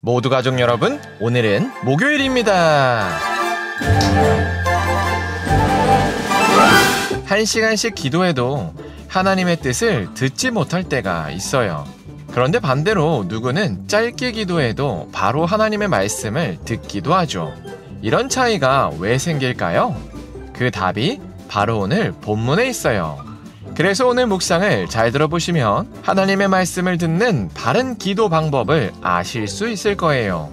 모두 가족 여러분, 오늘은 목요일입니다. 1시간씩 기도해도 하나님의 뜻을 듣지 못할 때가 있어요. 그런데 반대로 누구는 짧게 기도해도 바로 하나님의 말씀을 듣기도 하죠. 이런 차이가 왜 생길까요? 그 답이 바로 오늘 본문에 있어요. 그래서 오늘 묵상을 잘 들어보시면 하나님의 말씀을 듣는 바른 기도 방법을 아실 수 있을 거예요.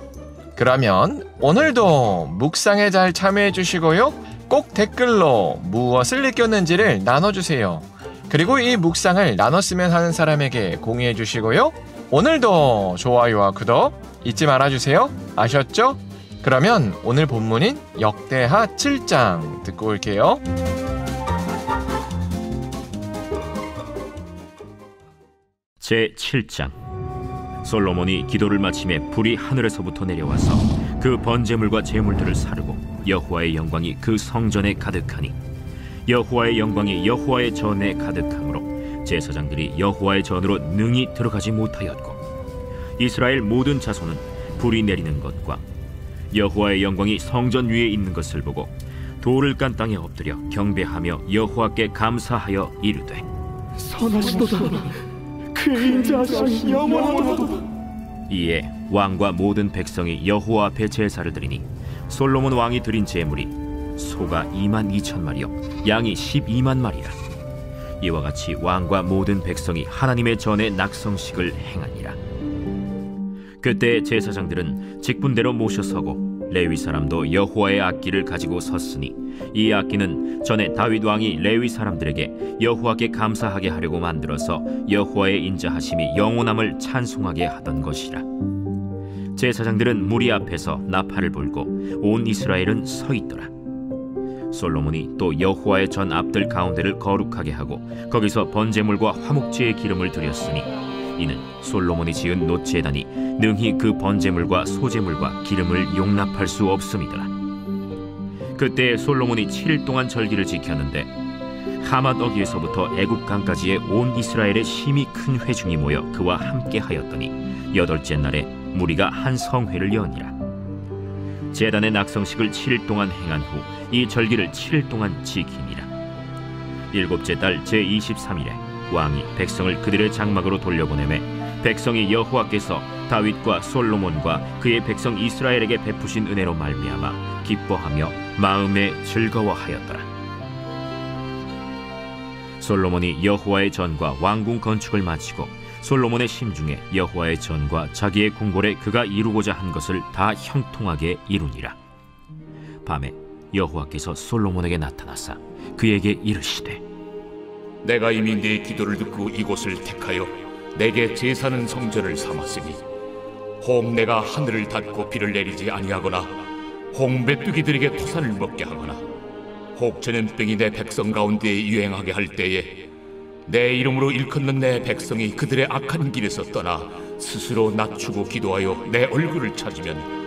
그러면 오늘도 묵상에 잘 참여해 주시고요. 꼭 댓글로 무엇을 느꼈는지를 나눠주세요. 그리고 이 묵상을 나눴으면 하는 사람에게 공유해 주시고요. 오늘도 좋아요와 구독 잊지 말아주세요. 아셨죠? 그러면 오늘 본문인 역대하 7장 듣고 올게요. 제7장. 솔로몬이 기도를 마침에 불이 하늘에서부터 내려와서 그 번제물과 제물들을 사르고 여호와의 영광이 그 성전에 가득하니 여호와의 영광이 여호와의 전에 가득하므로 제사장들이 여호와의 전으로 능히 들어가지 못하였고 이스라엘 모든 자손은 불이 내리는 것과 여호와의 영광이 성전 위에 있는 것을 보고 돌을 깐 땅에 엎드려 경배하며 여호와께 감사하여 이르되 선하시도다. 그의 인자하심이 영원하도다. 이에 왕과 모든 백성이 여호와 앞에 제사를 드리니 솔로몬 왕이 드린 제물이 소가 22,000마리요 양이 12만 마리라. 이와 같이 왕과 모든 백성이 하나님의 전에 낙성식을 행하니라. 그때 제사장들은 직분대로 모셔서고 레위 사람도 여호와의 악기를 가지고 섰으니 이 악기는 전에 다윗 왕이 레위 사람들에게 여호와께 감사하게 하려고 만들어서 여호와의 인자하심이 영원함을 찬송하게 하던 것이라. 제사장들은 무리 앞에서 나팔을 불고 온 이스라엘은 서 있더라. 솔로몬이 또 여호와의 전 앞들 가운데를 거룩하게 하고 거기서 번제물과 화목제의 기름을 드렸으니 이는 솔로몬이 지은 놋제단이 능히 그 번제물과 소제물과 기름을 용납할 수 없음이더라. 그때 솔로몬이 7일 동안 절기를 지켰는데 하맛 어귀에서부터 애굽강까지의 온 이스라엘의 심히 큰 회중이 모여 그와 함께 하였더니 8째 날에 무리가 한 성회를 여니라. 제단의 낙성식을 7일 동안 행한 후 이 절기를 7일 동안 지키니라. 7째 달 제23일에 왕이 백성을 그들의 장막으로 돌려보내매 백성이 여호와께서 다윗과 솔로몬과 그의 백성 이스라엘에게 베푸신 은혜로 말미암아 기뻐하며 마음에 즐거워하였더라. 솔로몬이 여호와의 전과 왕궁 건축을 마치고 솔로몬의 심중에 여호와의 전과 자기의 궁궐에 그가 이루고자 한 것을 다 형통하게 이루니라. 밤에 여호와께서 솔로몬에게 나타나사 그에게 이르시되 내가 이미 네 기도를 듣고 이곳을 택하여 내게 제사는 성전을 삼았으니 혹 내가 하늘을 닫고 비를 내리지 아니하거나 혹 메뚜기들에게 토산을 먹게 하거나 혹 전염병이 내 백성 가운데에 유행하게 할 때에 내 이름으로 일컫는 내 백성이 그들의 악한 길에서 떠나 스스로 낮추고 기도하여 내 얼굴을 찾으면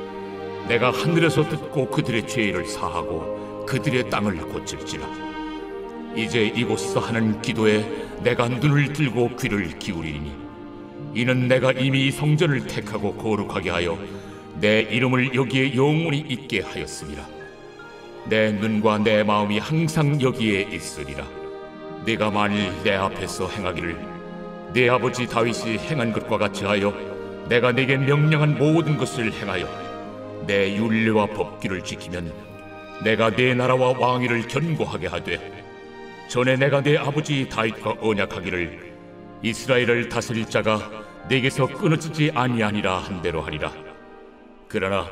내가 하늘에서 듣고 그들의 죄를 사하고 그들의 땅을 고칠지라. 이제 이곳에서 하는 기도에 내가 눈을 들고 귀를 기울이니 이는 내가 이미 이 성전을 택하고 거룩하게 하여 내 이름을 여기에 영원히 있게 하였습니다. 내 눈과 내 마음이 항상 여기에 있으리라. 네가 만일 내 앞에서 행하기를 네 아버지 다윗이 행한 것과 같이 하여 내가 네게 명령한 모든 것을 행하여 내 율례와 법규를 지키면 내가 네 나라와 왕위를 견고하게 하되 전에 내가 네 아버지 다윗과 언약하기를 이스라엘을 다스릴 자가 네게서 끊어지지 아니하니라 한 대로 하리라. 그러나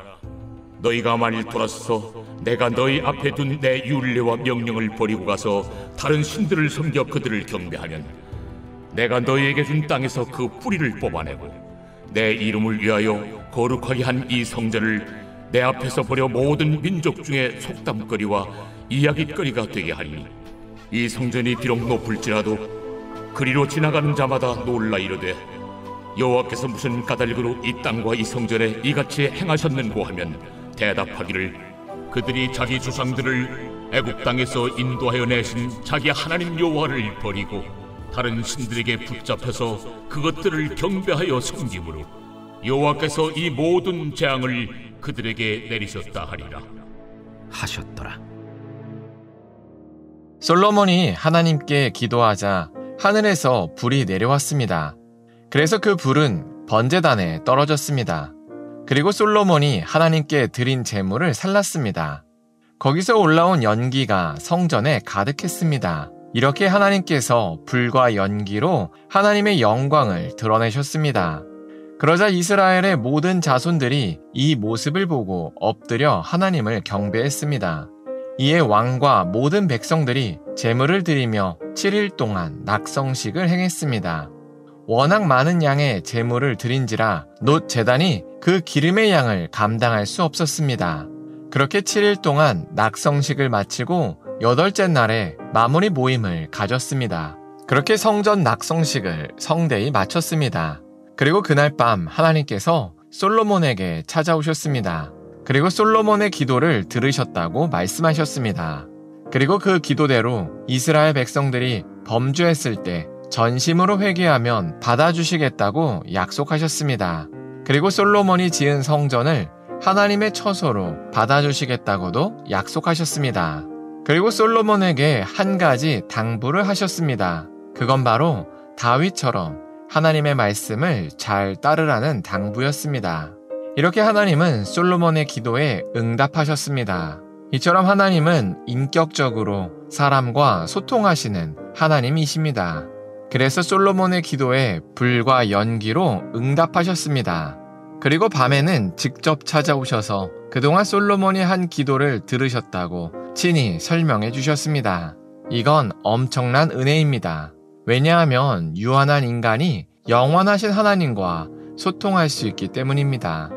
너희가 만일 돌아서서 내가 너희 앞에 둔 내 율례와 명령을 버리고 가서 다른 신들을 섬겨 그들을 경배하면 내가 너희에게 준 땅에서 그 뿌리를 뽑아내고 내 이름을 위하여 거룩하게 한 이 성전을 내 앞에서 버려 모든 민족 중에 속담거리와 이야깃거리가 되게 하리니 이 성전이 비록 높을지라도 그리로 지나가는 자마다 놀라 이르되 여호와께서 무슨 까닭으로 이 땅과 이 성전에 이같이 행하셨는고 하면 대답하기를 그들이 자기 조상들을 애굽 땅에서 인도하여 내신 자기 하나님 여호와를 버리고 다른 신들에게 붙잡혀서 그것들을 경배하여 섬김으로 여호와께서 이 모든 재앙을 그들에게 내리셨다 하리라. 하셨더라. 솔로몬이 하나님께 기도하자 하늘에서 불이 내려왔습니다. 그래서 그 불은 번제단에 떨어졌습니다. 그리고 솔로몬이 하나님께 드린 제물을 살랐습니다. 거기서 올라온 연기가 성전에 가득했습니다. 이렇게 하나님께서 불과 연기로 하나님의 영광을 드러내셨습니다. 그러자 이스라엘의 모든 자손들이 이 모습을 보고 엎드려 하나님을 경배했습니다. 이에 왕과 모든 백성들이 제물을 드리며 7일 동안 낙성식을 행했습니다. 워낙 많은 양의 제물을 드린지라 놋 제단이 그 기름의 양을 감당할 수 없었습니다. 그렇게 7일 동안 낙성식을 마치고 8째 날에 마무리 모임을 가졌습니다. 그렇게 성전 낙성식을 성대히 마쳤습니다. 그리고 그날 밤 하나님께서 솔로몬에게 찾아오셨습니다. 그리고 솔로몬의 기도를 들으셨다고 말씀하셨습니다. 그리고 그 기도대로 이스라엘 백성들이 범죄했을 때 전심으로 회개하면 받아주시겠다고 약속하셨습니다. 그리고 솔로몬이 지은 성전을 하나님의 처소로 받아주시겠다고도 약속하셨습니다. 그리고 솔로몬에게 한 가지 당부를 하셨습니다. 그건 바로 다윗처럼 하나님의 말씀을 잘 따르라는 당부였습니다. 이렇게 하나님은 솔로몬의 기도에 응답하셨습니다. 이처럼 하나님은 인격적으로 사람과 소통하시는 하나님이십니다. 그래서 솔로몬의 기도에 불과 연기로 응답하셨습니다. 그리고 밤에는 직접 찾아오셔서 그동안 솔로몬이 한 기도를 들으셨다고 친히 설명해 주셨습니다. 이건 엄청난 은혜입니다. 왜냐하면 유한한 인간이 영원하신 하나님과 소통할 수 있기 때문입니다.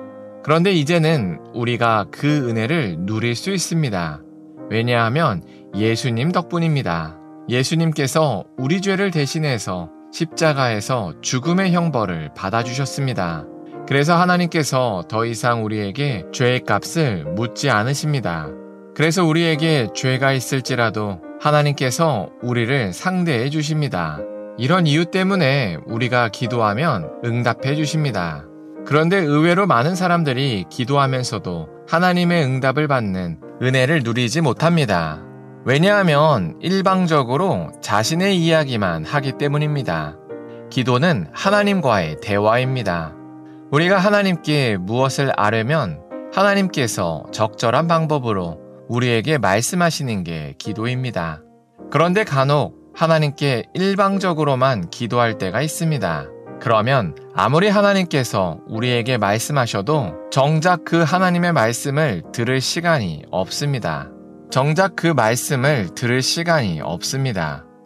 그런데 이제는 우리가 그 은혜를 누릴 수 있습니다. 왜냐하면 예수님 덕분입니다. 예수님께서 우리 죄를 대신해서 십자가에서 죽음의 형벌을 받아주셨습니다. 그래서 하나님께서 더 이상 우리에게 죄의 값을 묻지 않으십니다. 그래서 우리에게 죄가 있을지라도 하나님께서 우리를 상대해 주십니다. 이런 이유 때문에 우리가 기도하면 응답해 주십니다. 그런데 의외로 많은 사람들이 기도하면서도 하나님의 응답을 받는 은혜를 누리지 못합니다. 왜냐하면 일방적으로 자신의 이야기만 하기 때문입니다. 기도는 하나님과의 대화입니다. 우리가 하나님께 무엇을 아뢰면 하나님께서 적절한 방법으로 우리에게 말씀하시는 게 기도입니다. 그런데 간혹 하나님께 일방적으로만 기도할 때가 있습니다. 그러면 아무리 하나님께서 우리에게 말씀하셔도 정작 그 하나님의 말씀을 들을 시간이 없습니다.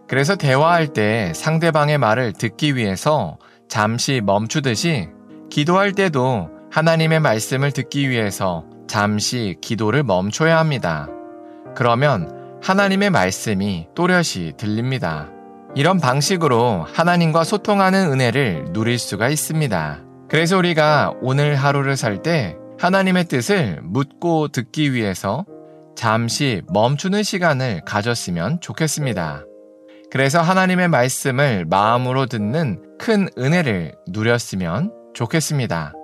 그래서 대화할 때 상대방의 말을 듣기 위해서 잠시 멈추듯이 기도할 때도 하나님의 말씀을 듣기 위해서 잠시 기도를 멈춰야 합니다. 그러면 하나님의 말씀이 또렷이 들립니다. 이런 방식으로 하나님과 소통하는 은혜를 누릴 수가 있습니다. 그래서 우리가 오늘 하루를 살 때 하나님의 뜻을 묻고 듣기 위해서 잠시 멈추는 시간을 가졌으면 좋겠습니다. 그래서 하나님의 말씀을 마음으로 듣는 큰 은혜를 누렸으면 좋겠습니다.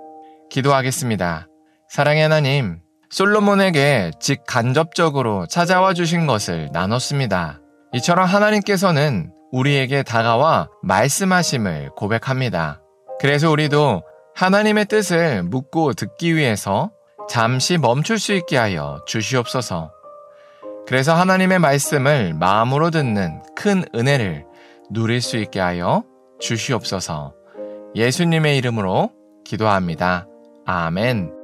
기도하겠습니다. 사랑의 하나님, 솔로몬에게 직간접적으로 찾아와 주신 것을 나눴습니다. 이처럼 하나님께서는 우리에게 다가와 말씀하심을 고백합니다. 그래서 우리도 하나님의 뜻을 묻고 듣기 위해서 잠시 멈출 수 있게 하여 주시옵소서. 그래서 하나님의 말씀을 마음으로 듣는 큰 은혜를 누릴 수 있게 하여 주시옵소서. 예수님의 이름으로 기도합니다. 아멘.